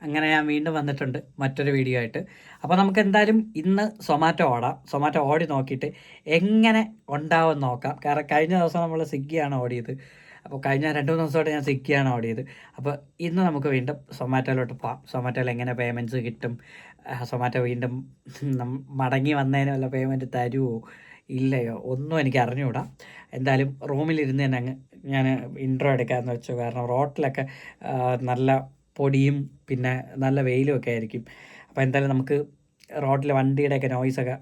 അങ്ങനെ ഞാൻ വീണ്ടും വന്നിട്ടുണ്ട് മറ്റൊരു വീഡിയോ ആയിട്ട്. അപ്പോൾ നമുക്ക് എന്തായാലും ഇന്ന് സൊമാറ്റോ ഓടാം. സൊമാറ്റോ ഓടി നോക്കിയിട്ട് എങ്ങനെ ഉണ്ടാവും നോക്കാം. കാരണം കഴിഞ്ഞ ദിവസം നമ്മൾ സ്വിഗ്ഗിയാണ് ഓടിയത്. അപ്പോൾ കഴിഞ്ഞ 2-3 ദിവസമായിട്ട് ഞാൻ സ്വിഗ്ഗിയാണ് ഓടിയത്. അപ്പോൾ ഇന്ന് നമുക്ക് വീണ്ടും സൊമാറ്റോയിലോട്ട് പോകാം. സൊമാറ്റോയിൽ എങ്ങനെ പേയ്മെൻറ്റ്സ് കിട്ടും, സൊമാറ്റോ വീണ്ടും മടങ്ങി വന്നതിന് വല്ല പേയ്മെൻറ്റ് തരുമോ ഇല്ലയോ ഒന്നും എനിക്ക് അറിഞ്ഞുകൂടാ. എന്തായാലും റൂമിലിരുന്ന് തന്നെ അങ്ങ് ഞാൻ ഇൻട്രോ എടുക്കാമെന്ന് വെച്ചു. കാരണം റോട്ടിലൊക്കെ നല്ല പൊടിയും പിന്നെ നല്ല വെയിലും ഒക്കെ ആയിരിക്കും. അപ്പോൾ എന്തായാലും നമുക്ക് റോഡിലെ വണ്ടിയുടെയൊക്കെ നോയ്സൊക്കെ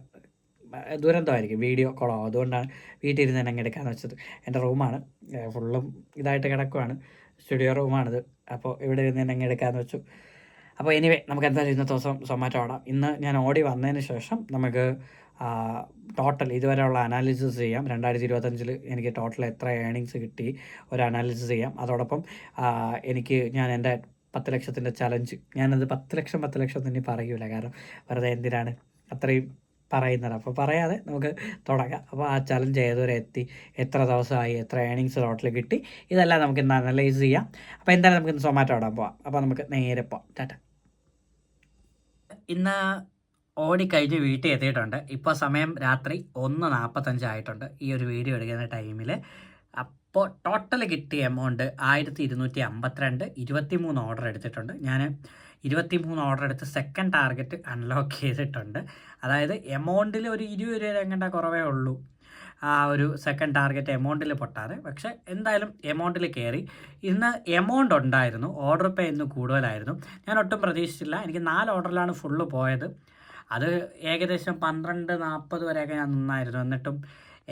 ദുരന്തമായിരിക്കും, വീഡിയോ കോളാവും. അതുകൊണ്ടാണ് വീട്ടിൽ ഇരുന്ന് തന്നെ അങ്ങ് എടുക്കാമെന്ന് വെച്ചത്. എൻ്റെ റൂമാണ്, ഫുള്ളും ഇതായിട്ട് കിടക്കുവാണ്, സ്റ്റുഡിയോ റൂമാണിത്. അപ്പോൾ ഇവിടെ ഇരുന്ന് തന്നെ അങ്ങ് എടുക്കാമെന്ന് വെച്ചു. അപ്പോൾ എനിവേ നമുക്ക് എന്തായാലും ഇന്നത്തെ ദിവസം സൊമാറ്റോ ഓടാം. ഇന്ന് ഞാൻ ഓടി വന്നതിന് ശേഷം നമുക്ക് ടോട്ടൽ ഇതുവരെയുള്ള അനാലിസിസ് ചെയ്യാം. 2025 എനിക്ക് ടോട്ടൽ എത്ര ഏണിങ്സ് കിട്ടി ഒരു അനാലിസിസ് ചെയ്യാം. അതോടൊപ്പം ഞാൻ എൻ്റെ 10 ലക്ഷത്തിൻ്റെ ചലഞ്ച്, ഞാനത് 10 ലക്ഷം തന്നെ പറയൂല, കാരണം വെറുതെ എന്തിനാണ് അത്രയും പറയുന്നത്. അപ്പോൾ പറയാതെ നമുക്ക് തുടങ്ങാം. അപ്പോൾ ആ ചലഞ്ച് ഏതുവരെ എത്തി, എത്ര ദിവസമായി, എത്ര ഏണിങ്സ് ടോട്ടൽ കിട്ടി, ഇതെല്ലാം നമുക്ക് ഇന്ന് അനലൈസ് ചെയ്യാം. അപ്പോൾ എന്തായാലും നമുക്ക് ഇന്ന് സൊമാറ്റോ ഓടാൻ പോവാം. അപ്പോൾ നമുക്ക് നേരെ പോവാം. ടാറ്റ. ഇന്ന് ഓടിക്കഴിഞ്ഞ് വീട്ടിൽ എത്തിയിട്ടുണ്ട്. ഇപ്പോൾ സമയം രാത്രി 1:45 ആയിട്ടുണ്ട് ഈ ഒരു വീഡിയോ എടുക്കുന്ന ടൈമിൽ. അപ്പോൾ ടോട്ടൽ കിട്ടിയ എമൗണ്ട് 1252. 23 ഓർഡർ എടുത്തിട്ടുണ്ട്. ഞാൻ 23 ഓർഡർ എടുത്ത് സെക്കൻഡ് ടാർഗറ്റ് അൺലോക്ക് ചെയ്തിട്ടുണ്ട്. അതായത് എമൗണ്ടിൽ ഒരു 20 രൂപ എങ്ങണ്ട കുറവേ ഉള്ളൂ ആ ഒരു സെക്കൻഡ് ടാർഗറ്റ് എമൗണ്ടിൽ പൊട്ടാതെ. പക്ഷേ എന്തായാലും എമൗണ്ടിൽ കയറി. ഇന്ന് എമൗണ്ട് ഉണ്ടായിരുന്നു, ഓർഡർ പേ ഇന്ന് കൂടുതലായിരുന്നു. ഞാൻ ഒട്ടും പ്രതീക്ഷിച്ചില്ല. എനിക്ക് 4 ഓർഡറിലാണ് ഫുള്ള് പോയത്. അത് ഏകദേശം 12:40 വരെയൊക്കെ ഞാൻ നിന്നായിരുന്നു. എന്നിട്ടും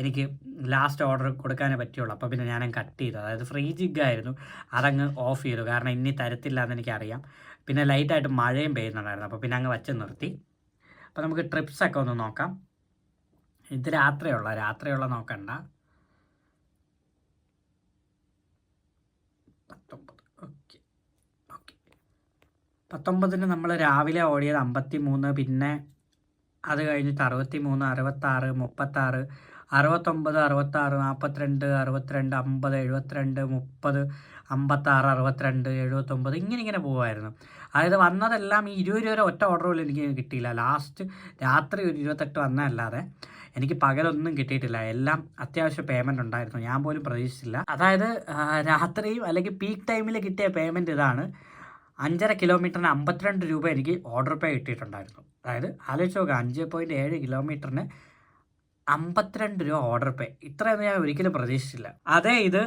എനിക്ക് ലാസ്റ്റ് ഓർഡർ കൊടുക്കാനേ പറ്റുള്ളൂ. അപ്പോൾ പിന്നെ ഞാനങ്ങ് കട്ട് ചെയ്തു. അതായത് ഫ്രീ ജിഗായിരുന്നു, അതങ്ങ് ഓഫ് ചെയ്തു. കാരണം ഇനി തരത്തില്ല എന്ന് എനിക്കറിയാം. പിന്നെ ലൈറ്റായിട്ട് മഴയും പെയ്യുന്നുണ്ടായിരുന്നു. അപ്പോൾ പിന്നെ അങ്ങ് വച്ച് നിർത്തി. അപ്പോൾ നമുക്ക് ട്രിപ്സൊക്കെ ഒന്ന് നോക്കാം. ഇത് രാത്രിയുള്ള നോക്കണ്ട. 19 നമ്മൾ രാവിലെ ഓടിയത് 53, പിന്നെ അത് കഴിഞ്ഞിട്ട് 63, 66, 36, 69, 66, 42, 62, 50, 72, 30, 56, 62, 79 ഇങ്ങനെ പോകുമായിരുന്നു. അതായത് വന്നതെല്ലാം ഈ 20 രൂപ ഒറ്റ ഓർഡർ പോലും എനിക്ക് കിട്ടിയില്ല. ലാസ്റ്റ് രാത്രി ഒരു 28 വന്നതല്ലാതെ എനിക്ക് പകലൊന്നും കിട്ടിയിട്ടില്ല. എല്ലാം അത്യാവശ്യം പേയ്മെൻറ്റ് ഉണ്ടായിരുന്നു, ഞാൻ പോലും പ്രതീക്ഷിച്ചില്ല. അതായത് രാത്രിയും അല്ലെങ്കിൽ പീക്ക് ടൈമിൽ കിട്ടിയ പേയ്മെൻറ്റ് ഇതാണ്. 5.5 കിലോമീറ്ററിന് 52 രൂപ എനിക്ക് ഓർഡർ പേ കിട്ടിയിട്ടുണ്ടായിരുന്നു. അതായത് ആലോചിച്ച് നോക്കുക, 5.7 കിലോമീറ്ററിന് 52 രൂപ ഓർഡർ പേ. ഇത്രയൊന്നും ഞാൻ ഒരിക്കലും പ്രതീക്ഷിച്ചില്ല. അതേ ഇത്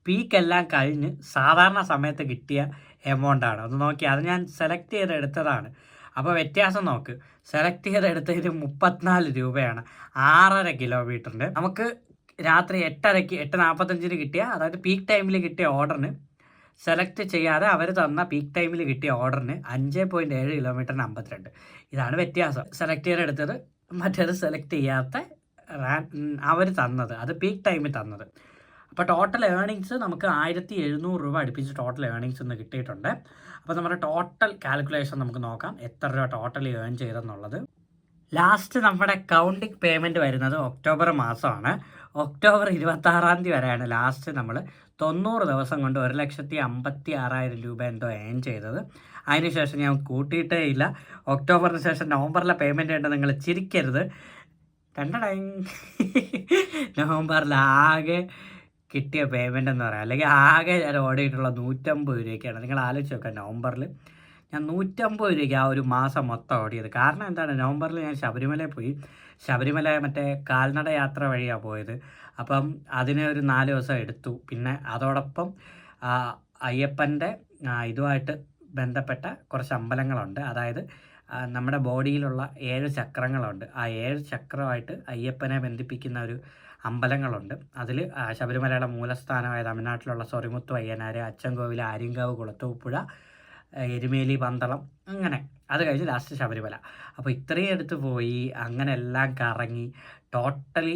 പീക്കെല്ലാം കഴിഞ്ഞ് സാധാരണ സമയത്ത് കിട്ടിയ എമൗണ്ടാണ്. ഒന്ന് നോക്കി, അത് ഞാൻ സെലക്ട് ചെയ്തെടുത്തതാണ്. അപ്പോൾ വ്യത്യാസം നോക്ക്, സെലക്ട് ചെയ്തെടുത്തതിന് 34 രൂപയാണ് 6.5 കിലോമീറ്ററിന്. നമുക്ക് രാത്രി 8:45 കിട്ടിയ, അതായത് പീക്ക് ടൈമിൽ കിട്ടിയ ഓർഡറിന് സെലക്ട് ചെയ്യാതെ അവർ തന്ന പീക്ക് ടൈമിൽ കിട്ടിയ ഓർഡറിന് 5.7 കിലോമീറ്ററിന് 52. ഇതാണ് വ്യത്യാസം. സെലക്ട് ചെയ്തെടുത്തത്, മറ്റേത് സെലക്ട് ചെയ്യാത്ത അവർ തന്നത്, അത് പീക്ക് ടൈമിൽ തന്നത്. അപ്പോൾ ടോട്ടൽ ഏണിങ്സ് നമുക്ക് 1700 രൂപ അടുപ്പിച്ച് ടോട്ടൽ ഏണിങ്സ് ഇന്ന് കിട്ടിയിട്ടുണ്ട്. അപ്പോൾ നമ്മുടെ ടോട്ടൽ കാൽക്കുലേഷൻ നമുക്ക് നോക്കാം, എത്ര രൂപ ടോട്ടൽ ഏൺ ചെയ്തെന്നുള്ളത്. ലാസ്റ്റ് നമ്മുടെ കൗണ്ടിങ് പേയ്മെൻറ്റ് വരുന്നത് ഒക്ടോബർ മാസമാണ്. ഒക്ടോബർ 26 വരെയാണ് ലാസ്റ്റ് നമ്മൾ 90 ദിവസം കൊണ്ട് 1,56,000 രൂപ എന്തോ ഏൺ ചെയ്തത്. അതിനുശേഷം ഞാൻ കൂട്ടിയിട്ടേ ഇല്ല. ഒക്ടോബറിന് ശേഷം നവംബറിലെ പേയ്മെൻറ്റ് ഉണ്ട്, നിങ്ങൾ ചിരിക്കരുത്. നവംബറിൽ ആകെ കിട്ടിയ പേയ്മെൻ്റ് എന്ന് പറയാം, അല്ലെങ്കിൽ ആകെ ഞാൻ ഓടിയിട്ടുള്ള 150 രൂപയ്ക്കാണ്. നിങ്ങൾ ആലോചിച്ച് നോക്കാം, നവംബറിൽ ഞാൻ 150 രൂപയ്ക്ക് ആ ഒരു മാസം മൊത്തം ഓടിയത്. കാരണം എന്താണ്, നവംബറിൽ ഞാൻ ശബരിമലയിൽ പോയി. ശബരിമല മറ്റേ കാൽനട യാത്ര വഴിയാണ് പോയത്. അപ്പം അതിന് ഒരു 4 ദിവസം എടുത്തു. പിന്നെ അതോടൊപ്പം അയ്യപ്പൻ്റെ ഇതുമായിട്ട് ബന്ധപ്പെട്ട കുറച്ച് അമ്പലങ്ങളുണ്ട്. അതായത് നമ്മുടെ ബോഡിയിലുള്ള 7 ചക്രങ്ങളുണ്ട്. ആ 7 ചക്രമായിട്ട് അയ്യപ്പനെ ബന്ധിപ്പിക്കുന്ന ഒരു അമ്പലങ്ങളുണ്ട്. അതിൽ ശബരിമലയുടെ മൂലസ്ഥാനമായ തമിഴ്നാട്ടിലുള്ള സൊറിമുത്തു അയ്യനാർ, അച്ചൻകോവിൽ, ആര്യങ്കാവ്, കുളത്തൂപ്പുഴ, എരുമേലി, പന്തളം, അങ്ങനെ അത് കഴിഞ്ഞ് ലാസ്റ്റ് ശബരിമല. അപ്പോൾ ഇത്രയും അടുത്ത് പോയി, അങ്ങനെ എല്ലാം കറങ്ങി ടോട്ടലി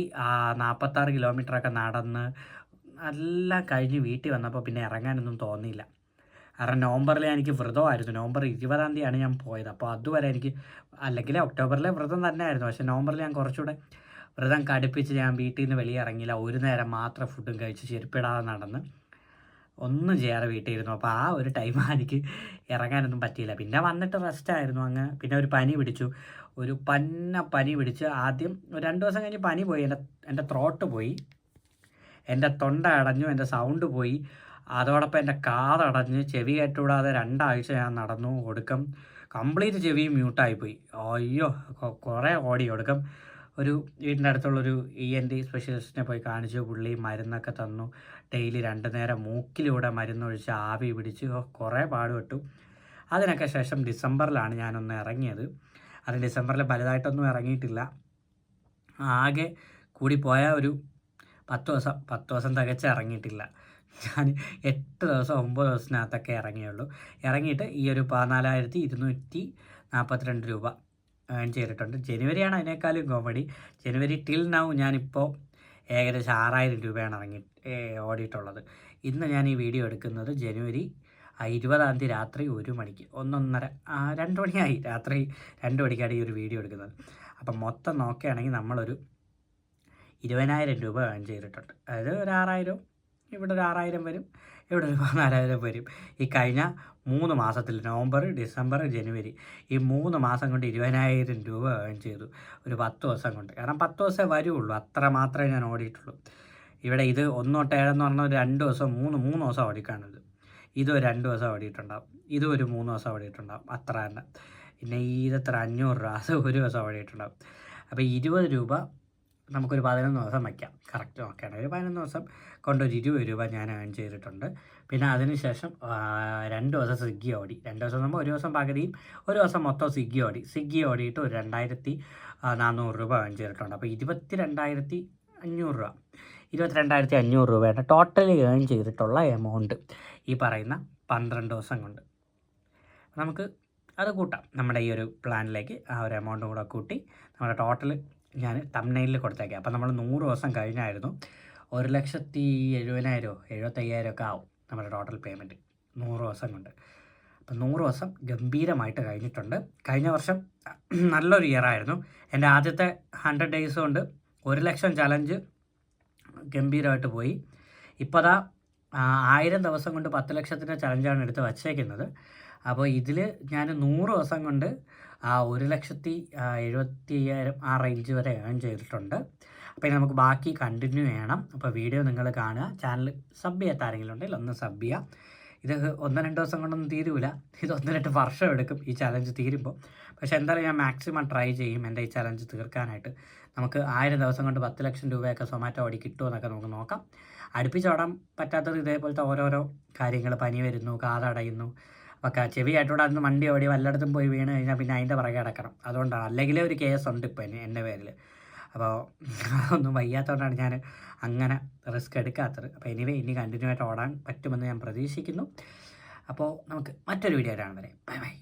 46 കിലോമീറ്ററൊക്കെ നടന്ന് എല്ലാം കഴിഞ്ഞ് വീട്ടിൽ വന്നപ്പോൾ പിന്നെ ഇറങ്ങാനൊന്നും തോന്നിയില്ല. കാരണം നവംബറിൽ എനിക്ക് വ്രതമായിരുന്നു. നവംബർ 20 ഞാൻ പോയത്. അപ്പോൾ അതുവരെ എനിക്ക്, അല്ലെങ്കിൽ ഒക്ടോബറിലെ വ്രതം തന്നെ ആയിരുന്നു, പക്ഷേ നവംബറിൽ ഞാൻ കുറച്ചുകൂടെ വ്രതം കടുപ്പിച്ച് ഞാൻ വീട്ടിൽ നിന്ന് വെളിയിറങ്ങിയില്ല. ഒരു നേരം മാത്രം ഫുഡും കഴിച്ച് ചെരുപ്പിടാതെ നടന്ന് ഒന്നും ചെയ്യാതെ വീട്ടിൽ ഇരുന്നു. അപ്പോൾ ആ ഒരു ടൈം എനിക്ക് ഇറങ്ങാനൊന്നും പറ്റിയില്ല. പിന്നെ വന്നിട്ട് റെസ്റ്റായിരുന്നു അങ്ങ്. പിന്നെ ഒരു പനി പിടിച്ചു. ഒരു പനി പിടിച്ച് ആദ്യം 2 ദിവസം കഴിഞ്ഞ് പനി പോയി. എൻ്റെ ത്രോട്ട് പോയി, എൻ്റെ തൊണ്ട അടഞ്ഞു, എൻ്റെ സൗണ്ട് പോയി. അതോടൊപ്പം എൻ്റെ കാതടഞ്ഞ് ചെവി കേട്ടുകൂടാതെ 2 ആഴ്ച ഞാൻ നടന്നു. ഒടുക്കം കംപ്ലീറ്റ് ചെവിയും മ്യൂട്ടായിപ്പോയി. അയ്യോ, കുറേ ഓടി. ഒടുക്കം ഒരു വീടിൻ്റെ അടുത്തുള്ളൊരു ENT സ്പെഷ്യലിസ്റ്റിനെ പോയി കാണിച്ചു. പുള്ളി മരുന്നൊക്കെ തന്നു. ഡെയിലി 2 നേരം മൂക്കിലൂടെ മരുന്നൊഴിച്ച് ആവി പിടിച്ച് കുറേ പാടുപെട്ടു. അതിനൊക്കെ ശേഷം ഡിസംബറിലാണ് ഞാനൊന്ന് ഇറങ്ങിയത്. അത് ഡിസംബറിൽ വലുതായിട്ടൊന്നും ഇറങ്ങിയിട്ടില്ല. ആകെ കൂടിപ്പോയ ഒരു 10 ദിവസം തികച്ച് ഇറങ്ങിയിട്ടില്ല. ഞാൻ 8 ദിവസം 9 ദിവസത്തിനകത്തൊക്കെ ഇറങ്ങിയുള്ളൂ. ഇറങ്ങിയിട്ട് ഈ ഒരു 14,242 രൂപ ഏൺ ചെയ്തിട്ടുണ്ട്. ജനുവരിയാണ് അതിനേക്കാളും കോമഡി. ജനുവരി ടിൽ നൗ ഞാനിപ്പോൾ ഏകദേശം 6,000 രൂപയാണ് ഓടിയിട്ടുള്ളത്. ഇന്ന് ഞാൻ ഈ വീഡിയോ എടുക്കുന്നത് ജനുവരി 20-ാം തീയതി രാത്രി 1 മണിക്ക് 2 മണിയായി. രാത്രി 2 മണിക്കാണ് ഈ ഒരു വീഡിയോ എടുക്കുന്നത്. അപ്പം മൊത്തം നോക്കുകയാണെങ്കിൽ നമ്മളൊരു 20,000 രൂപ ഏൺ ചെയ്തിട്ടുണ്ട്. അതായത് ഒരു 6,000, ഇവിടെ ഒരു 6,000 വരും, ഇവിടെ ഒരു 14,000 വരും. ഈ കഴിഞ്ഞ 3 മാസത്തിൽ നവംബർ, ഡിസംബർ, ജനുവരി ഈ 3 മാസം കൊണ്ട് 20,000 രൂപ ഏൺ ചെയ്തു. ഒരു 10 ദിവസം കൊണ്ട്. കാരണം 10 ദിവസമേ വരുള്ളൂ, അത്ര മാത്രമേ ഞാൻ ഓടിയിട്ടുള്ളൂ. ഇവിടെ ഇത് 1 തൊട്ട് 7 എന്ന് പറഞ്ഞാൽ ഒരു 2 ദിവസം 3 ദിവസം ഓടിക്കാണിത്. ഇതൊരു 2 ദിവസം ഓടിയിട്ടുണ്ടാവും, ഇതും ഒരു 3 ദിവസം ഓടിയിട്ടുണ്ടാവും, അത്ര തന്നെ. പിന്നെ ഇതെത്ര 500 രൂപ, അത് ഒരു ദിവസം ഓടിയിട്ടുണ്ടാവും. അപ്പോൾ 20 രൂപ നമുക്കൊരു 11 ദിവസം വയ്ക്കാം. കറക്റ്റ് നോക്കുകയാണ്. ഒരു 11 ദിവസം കൊണ്ട് ഒരു 20 രൂപ ഞാൻ ഏൺ ചെയ്തിട്ടുണ്ട്. പിന്നെ അതിനുശേഷം 2 ദിവസം സ്വിഗ്ഗി ഓടി. 2 ദിവസം നമ്മൾ ഒരു ദിവസം പകുതിയും ഒരു ദിവസം മൊത്തം സ്വിഗ്ഗി ഓടിയിട്ട് ഒരു 2,400 രൂപ ഏൺ ചെയ്തിട്ടുണ്ട്. അപ്പോൾ 22,500 രൂപ 22,500 രൂപയാണ് ടോട്ടലി ഏൺ ചെയ്തിട്ടുള്ള എമൗണ്ട് ഈ പറയുന്ന 12 ദിവസം കൊണ്ട്. നമുക്ക് അത് കൂട്ടാം നമ്മുടെ ഈ ഒരു പ്ലാനിലേക്ക്. ആ ഒരു എമൗണ്ടും കൂടെ കൂട്ടി നമ്മുടെ ടോട്ടൽ ഞാൻ തംബ്നെയിലിൽ കൊടുത്തേക്കാം. അപ്പോൾ നമ്മൾ 100 ദിവസം കഴിഞ്ഞായിരുന്നു 1,70,000 75,000 ഒക്കെ ആവും നമ്മുടെ ടോട്ടൽ പേയ്മെൻറ്റ് 100 ദിവസം കൊണ്ട്. അപ്പം 100 ദിവസം ഗംഭീരമായിട്ട് കഴിഞ്ഞിട്ടുണ്ട്. കഴിഞ്ഞ വർഷം നല്ലൊരു ഇയർ ആയിരുന്നു. എൻ്റെ ആദ്യത്തെ 100 ഡേയ്സ് കൊണ്ട് 1,00,000 ചലഞ്ച് ഗംഭീരമായിട്ട് പോയി. ഇപ്പോൾ അതാ 1000 ദിവസം കൊണ്ട് 10 ലക്ഷത്തിൻ്റെ ചലഞ്ചാണ് എടുത്ത് വച്ചേക്കുന്നത്. അപ്പോൾ ഇതിൽ ഞാൻ 100 ദിവസം കൊണ്ട് 1,70,000 ആ റേഞ്ച് വരെ ഏൺ ചെയ്തിട്ടുണ്ട്. അപ്പോൾ ഇനി നമുക്ക് ബാക്കി കണ്ടിന്യൂ ചെയ്യണം. അപ്പോൾ വീഡിയോ നിങ്ങൾ കാണുക. ചാനൽ സബ് ചെയ്യാത്ത ആരെങ്കിലും ഉണ്ടെങ്കിൽ ഒന്ന് സബ് ചെയ്യുക. ഇത് 1-2 ദിവസം കൊണ്ടൊന്നും തീരൂല, ഇത് 1-2 വർഷം എടുക്കും ഈ ചലഞ്ച് തീരുമ്പോൾ. പക്ഷേ എന്തായാലും ഞാൻ മാക്സിമം ട്രൈ ചെയ്യും എൻ്റെ ഈ ചലഞ്ച് തീർക്കാനായിട്ട്. നമുക്ക് 1000 ദിവസം കൊണ്ട് 10 ലക്ഷം രൂപയൊക്കെ സൊമാറ്റോ വഴി കിട്ടുമോ എന്നൊക്കെ നമുക്ക് നോക്കാം. അടുപ്പിച്ചോടാൻ പറ്റാത്തത് ഇതേപോലത്തെ ഓരോരോ കാര്യങ്ങൾ, പനി വരുന്നു, കാതടയുന്നു, അപ്പോൾ ചെവി കേട്ടോടെ അന്ന് വണ്ടി ഓടി വല്ലയിടത്തും പോയി വീണ് കഴിഞ്ഞാൽ പിന്നെ അതിൻ്റെ പുറകെ കിടക്കണം. അതുകൊണ്ടാണ്. അല്ലെങ്കിലേ ഒരു കേസുണ്ട് ഇപ്പോൾ എൻ്റെ പേരിൽ. അപ്പോൾ അതൊന്നും വയ്യാത്തതുകൊണ്ടാണ് ഞാൻ അങ്ങനെ റിസ്ക് എടുക്കാത്തത്. അപ്പോൾ ഇനി കണ്ടിന്യൂ ആയിട്ട് ഓടാൻ പറ്റുമെന്ന് ഞാൻ പ്രതീക്ഷിക്കുന്നു. അപ്പോൾ നമുക്ക് മറ്റൊരു വീഡിയോ കാണും വരെ. Bye bye.